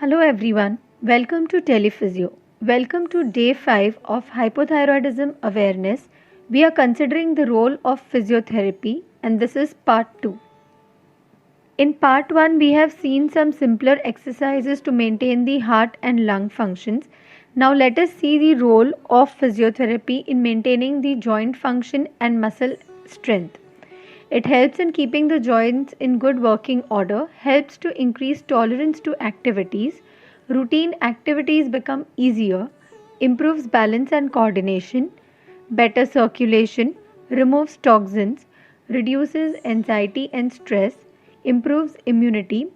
Hello everyone, welcome to Telephysio. Welcome to day 5 of hypothyroidism awareness. We are considering the role of physiotherapy and this is part 2. In part 1 we have seen some simpler exercises to maintain the heart and lung functions. Now let us see the role of physiotherapy in maintaining the joint function and muscle strength. It helps in keeping the joints in good working order, helps to increase tolerance to activities, routine activities become easier, improves balance and coordination, better circulation, removes toxins, reduces anxiety and stress, improves immunity,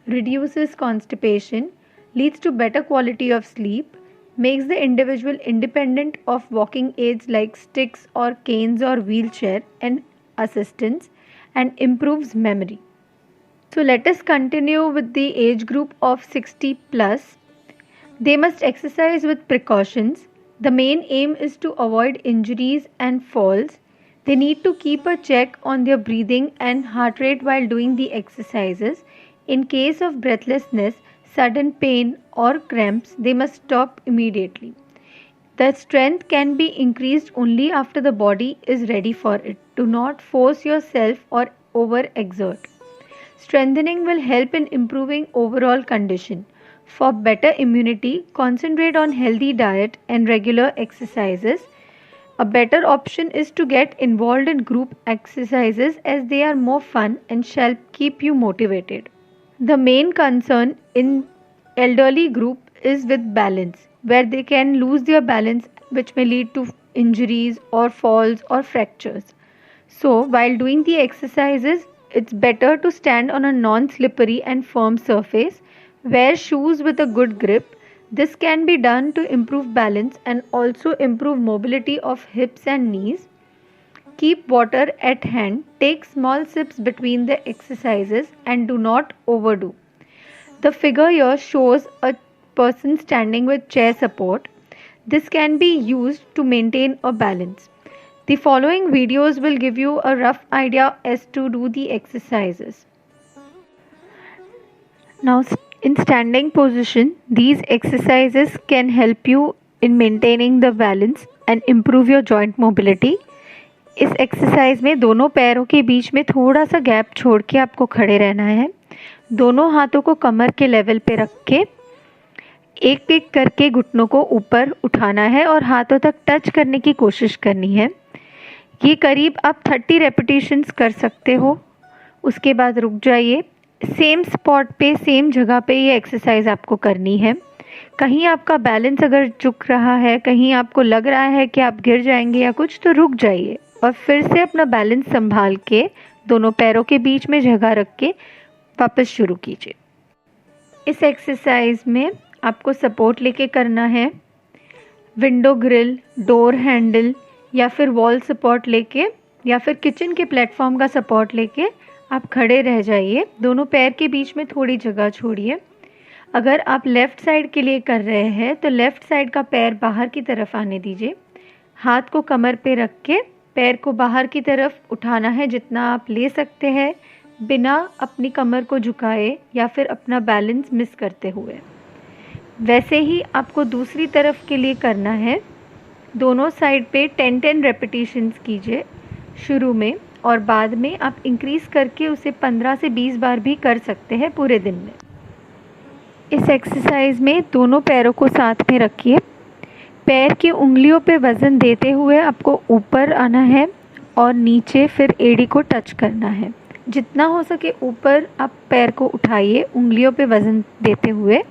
reduces constipation, leads to better quality of sleep, makes the individual independent of walking aids like sticks or canes or wheelchair and assistance, and improves memory. So let us continue with the age group of 60 plus. They must exercise with precautions. The main aim is to avoid injuries and falls. They need to keep a check on their breathing and heart rate while doing the exercises. In case of breathlessness, sudden pain or cramps, they must stop immediately. The strength can be increased only after the body is ready for it. Do not force yourself or overexert. Strengthening will help in improving overall condition. For better immunity, concentrate on healthy diet and regular exercises. A better option is to get involved in group exercises as they are more fun and shall keep you motivated. The main concern in elderly group is with balance, where they can lose their balance which may lead to injuries or falls or fractures. So while doing the exercises, it's better to stand on a non-slippery and firm surface. Wear shoes with a good grip. This can be done to improve balance and also improve mobility of hips and knees. Keep water at hand. Take small sips between the exercises and do not overdo. The figure here shows a person standing with chair support. This can be used to maintain a balance. The following videos will give you a rough idea as to do the exercises. Now in standing position, these exercises can help you in maintaining the balance and improve your joint mobility. इस exercise में दोनों पैरों के बीच में थोड़ा सा gap छोड़ के आपको खड़े रहना है. दोनों हाथों को कमर के लेवल पे रख के एक एक करके घुटनों को ऊपर उठाना है और हाथों तक टच करने की कोशिश करनी है. ये करीब आप 30 रेपिटेशंस कर सकते हो. उसके बाद रुक जाइए. सेम स्पॉट पे सेम जगह पे ये एक्सरसाइज आपको करनी है. कहीं आपका बैलेंस अगर चुक रहा है, कहीं आपको लग रहा है कि आप गिर जाएंगे या कुछ, तो रुक जाइए और फिर से अपना बैलेंस संभाल के दोनों पैरों के बीच में जगह रख के वापस शुरू कीजिए. इस एक्सरसाइज में आपको सपोर्ट लेके करना है. विंडो ग्रिल, डोर हैंडल या फिर वॉल सपोर्ट लेके या फिर किचन के प्लेटफॉर्म का सपोर्ट लेके आप खड़े रह जाइए. दोनों पैर के बीच में थोड़ी जगह छोड़िए. अगर आप लेफ़्ट साइड के लिए कर रहे हैं तो लेफ़्ट साइड का पैर बाहर की तरफ आने दीजिए. हाथ को कमर पे रख के पैर को बाहर की तरफ उठाना है जितना आप ले सकते हैं, बिना अपनी कमर को झुकाए या फिर अपना बैलेंस मिस करते हुए. वैसे ही आपको दूसरी तरफ के लिए करना है. दोनों साइड पे 10-10 रेपिटेशंस कीजिए शुरू में और बाद में आप इंक्रीज़ करके उसे 15 से 20 बार भी कर सकते हैं पूरे दिन में. इस एक्सरसाइज में दोनों पैरों को साथ में रखिए. पैर की उंगलियों पे वज़न देते हुए आपको ऊपर आना है और नीचे फिर एड़ी को टच करना है. जितना हो सके ऊपर आप पैर को उठाइए उंगलियों पे वज़न देते हुए.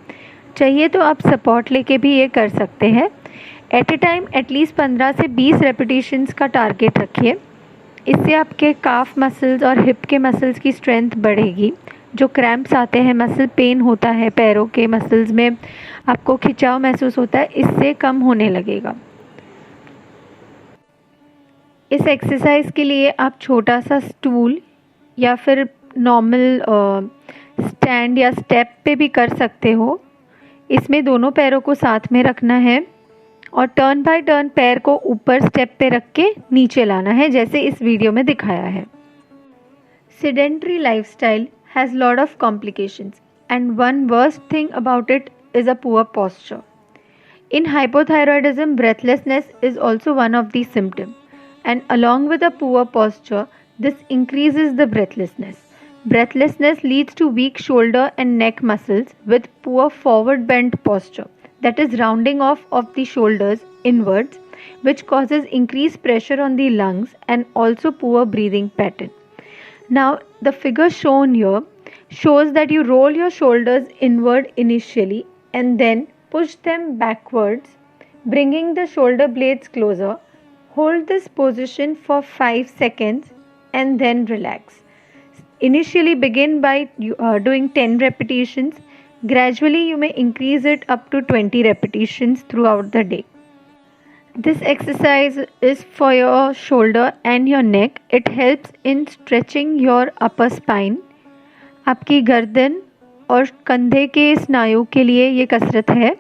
चाहिए तो आप सपोर्ट लेके भी ये कर सकते हैं. एट ए टाइम एटलीस्ट 15 से 20 रेपिटेशंस का टारगेट रखिए. इससे आपके काफ मसल्स और हिप के मसल्स की स्ट्रेंथ बढ़ेगी. जो क्रैम्प्स आते हैं, मसल पेन होता है पैरों के मसल्स में, आपको खिंचाव महसूस होता है, इससे कम होने लगेगा. इस एक्सरसाइज के लिए आप छोटा सा स्टूल या फिर नॉर्मल स्टैंड या स्टेप पे भी कर सकते हो. इसमें दोनों पैरों को साथ में रखना है और टर्न बाय टर्न पैर को ऊपर स्टेप पे रख के नीचे लाना है जैसे इस वीडियो में दिखाया है. Sedentary lifestyle has lot of complications and one worst thing about it is a poor posture. In hypothyroidism, breathlessness is also one of the symptoms, and along with a poor posture, this increases the breathlessness. Breathlessness leads to weak shoulder and neck muscles with poor forward bent posture, that is, rounding off of the shoulders inwards, which causes increased pressure on the lungs and also poor breathing pattern. Now, the figure shown here shows that you roll your shoulders inward initially and then push them backwards, bringing the shoulder blades closer. Hold this position for 5 seconds and then relax. Initially begin by doing 10 repetitions. Gradually you may increase it up to 20 repetitions throughout the day. This exercise is for your shoulder and your neck. It helps in stretching your upper spine. आपकी गर्दन और कंधे के स्नायु के लिए ये कसरत है.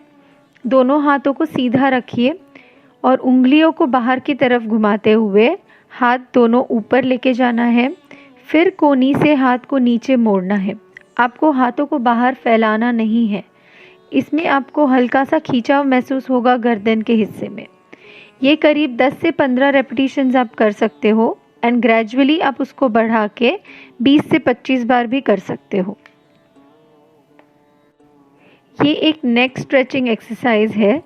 दोनों हाथों को सीधा रखिए और उंगलियों को बाहर की तरफ घुमाते हुए हाथ दोनों ऊपर लेके जाना है. फिर कोहनी से हाथ को नीचे मोड़ना है. आपको हाथों को बाहर फैलाना नहीं है. इसमें आपको हल्का सा खींचाव महसूस होगा गर्दन के हिस्से में. ये करीब 10 से 15 रेपिटेशंस आप कर सकते हो एंड ग्रेजुअली आप उसको बढ़ा के 20 से 25 बार भी कर सकते हो. ये एक नेक स्ट्रेचिंग एक्सरसाइज है.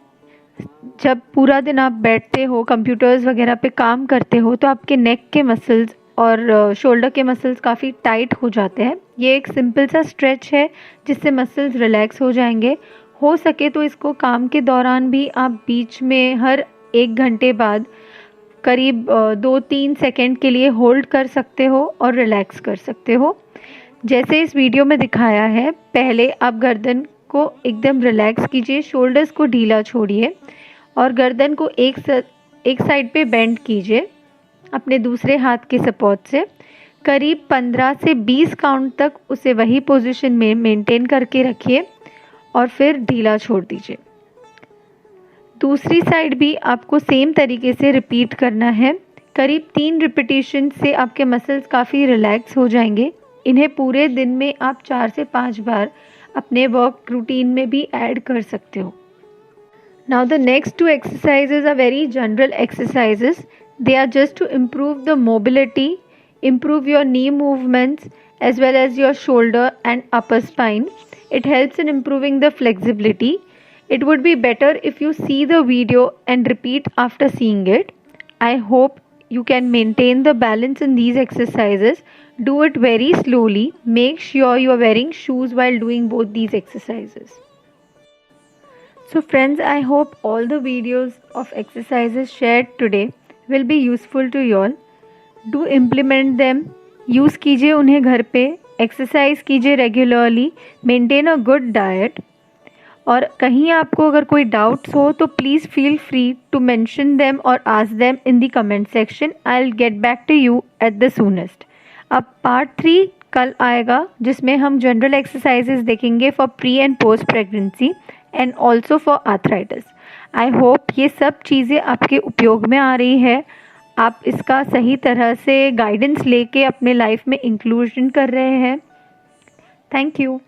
जब पूरा दिन आप बैठते हो, कंप्यूटर्स वगैरह पे काम करते हो, तो आपके नेक के मसल्स और शोल्डर के मसल्स काफ़ी टाइट हो जाते हैं. ये एक सिंपल सा स्ट्रेच है जिससे मसल्स रिलैक्स हो जाएंगे. हो सके तो इसको काम के दौरान भी आप बीच में हर 1 घंटे बाद करीब 2-3 सेकेंड के लिए होल्ड कर सकते हो और रिलैक्स कर सकते हो. जैसे इस वीडियो में दिखाया है, पहले आप गर्दन को एकदम रिलैक्स कीजिए, शोल्डर्स को ढीला छोड़िए और गर्दन को एक साइड पे बेंड कीजिए अपने दूसरे हाथ के सपोर्ट से. करीब 15 से 20 काउंट तक उसे वही पोजीशन में मेंटेन करके रखिए और फिर ढीला छोड़ दीजिए. दूसरी साइड भी आपको सेम तरीके से रिपीट करना है. करीब 3 रिपीटेशन से आपके मसल्स काफ़ी रिलैक्स हो जाएंगे. इन्हें पूरे दिन में आप 4 से 5 बार अपने वर्क रूटीन में भी ऐड कर सकते हो. Now the next 2 exercises are very general exercises. They are just to improve the mobility, improve your knee movements as well as your shoulder and upper spine. It helps in improving the flexibility. It would be better if you see the video and repeat after seeing it. I hope you can maintain the balance in these exercises. Do it very slowly. Make sure you are wearing shoes while doing both these exercises. So friends, I hope all the videos of exercises shared today will be useful to you all. Do implement them. Use कीजिए उन्हें घर पे. Exercise कीजिए regularly. Maintain a good diet. और कहीं आपको अगर कोई डाउट्स हो तो please feel free to mention them और ask them in the comment section. I will get back to you at the soonest. अब पार्ट 3 कल आएगा जिसमें हम जनरल एक्सरसाइजेज देखेंगे for pre and post pregnancy and also for arthritis. I hope ये सब चीज़ें आपके उपयोग में आ रही है. आप इसका सही तरह से गाइडेंस लेके अपने लाइफ में इंक्लूजन कर रहे हैं. Thank you.